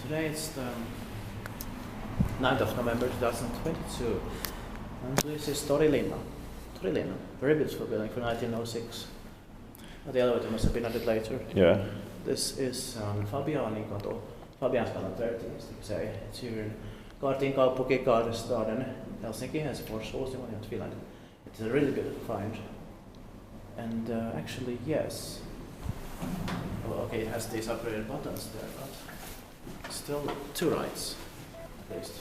Today it's the 9th of November 2022, and this is Torilinna. Torilinna, very beautiful building from 1906. The elevator must have been added later. Yeah. This is Fabianinkatu, Fabianinkatu 30, as they say. It's here in Kartin Kaupunkikaarestaden, Helsinki, Helsingfors, Finland. It's a really beautiful find. And actually, yes. Well, okay, it has these upgraded buttons there, but still 2 rights, at least.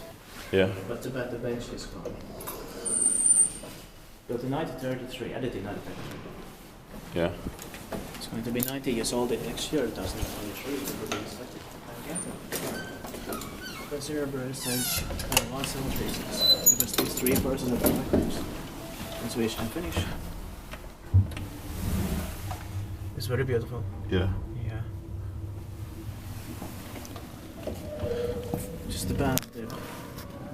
Yeah. But too bad the bench is gone. Built in 1933, added in 1933. Yeah. It's going to be 90 years old in next year, 2023. It will be selected again. The zero stage 1736. Because these 3 persons of the records in Swedish and Finnish. It's very beautiful. Yeah. Yeah. Just the band, the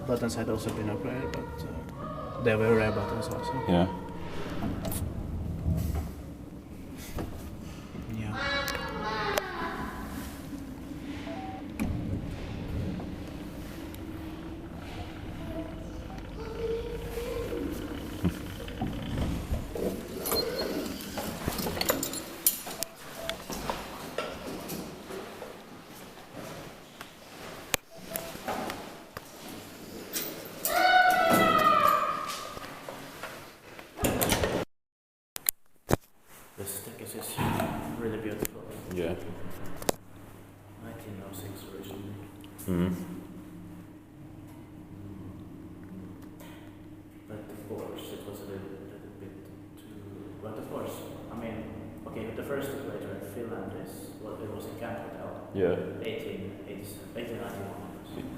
buttons had also been upgraded, but they were rare buttons also. Yeah. Yeah. The staircase is really beautiful. Yeah. 1906 originally. Mm. But of course, it was a little bit too. But of course, I mean, okay, the first operator in Finland is well, it was in Camp Hotel. Yeah. 1891.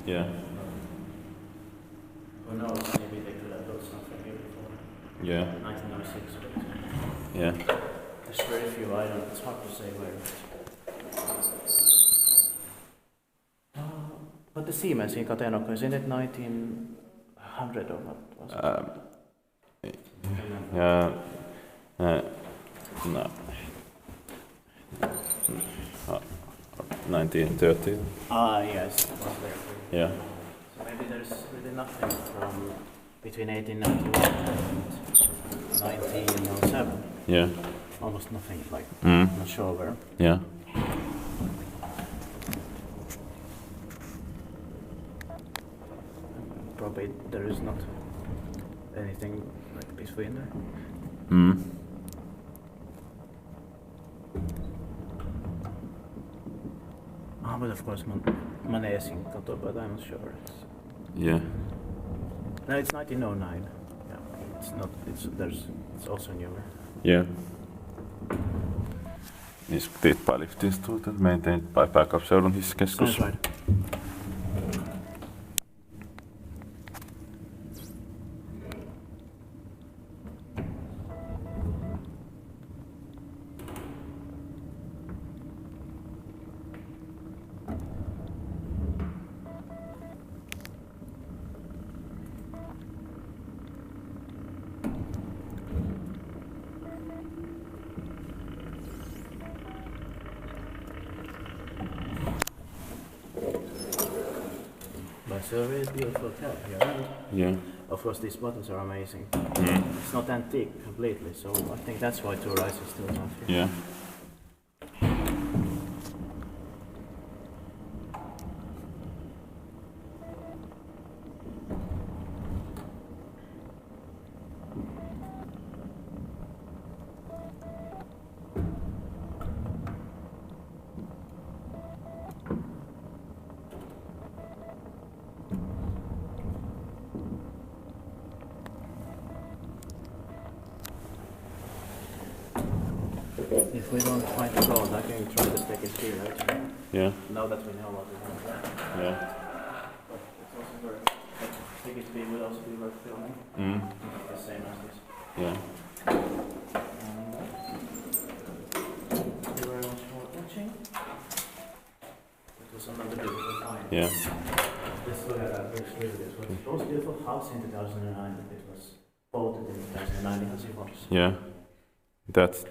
Yeah. Who knows? Maybe they could have built something here before. Yeah. 1906. Yeah. There's very few items. It's hard to say where. But the Siemens in Katenokko, isn't it 1900 or what was it? Yeah. No. 1930. Ah, yes, it was there. Yeah. So maybe there's really nothing from between 1891 and 1907. Yeah. Almost nothing, like, Mm. not sure where. Yeah. Probably there is not anything like between there. Mm. Ah, but of course, Fabianinkatu, but I'm not sure. Yeah. No, it's 1909. Yeah, it's not. It's also newer. Yeah. These by lift instituted, maintained by backup seudun hisskeskus. That's right. But it's a really beautiful cab here. And Yeah. of course, these buttons are amazing. Mm. It's not antique completely, so I think that's why 2 rights is still not here. Yeah. If we don't find the gold, I can try to stick it here, right? Yeah. Now that we know what we want. Yeah. But it's also worth, stick it would also be worth filming. Mm. The same as this. Yeah. Thank you very much for watching. It was another beautiful find. Yeah. Let's look at that very clearly. It was the most beautiful house in 2009. It was voted in 2009 in Helsingfors. Yeah. That's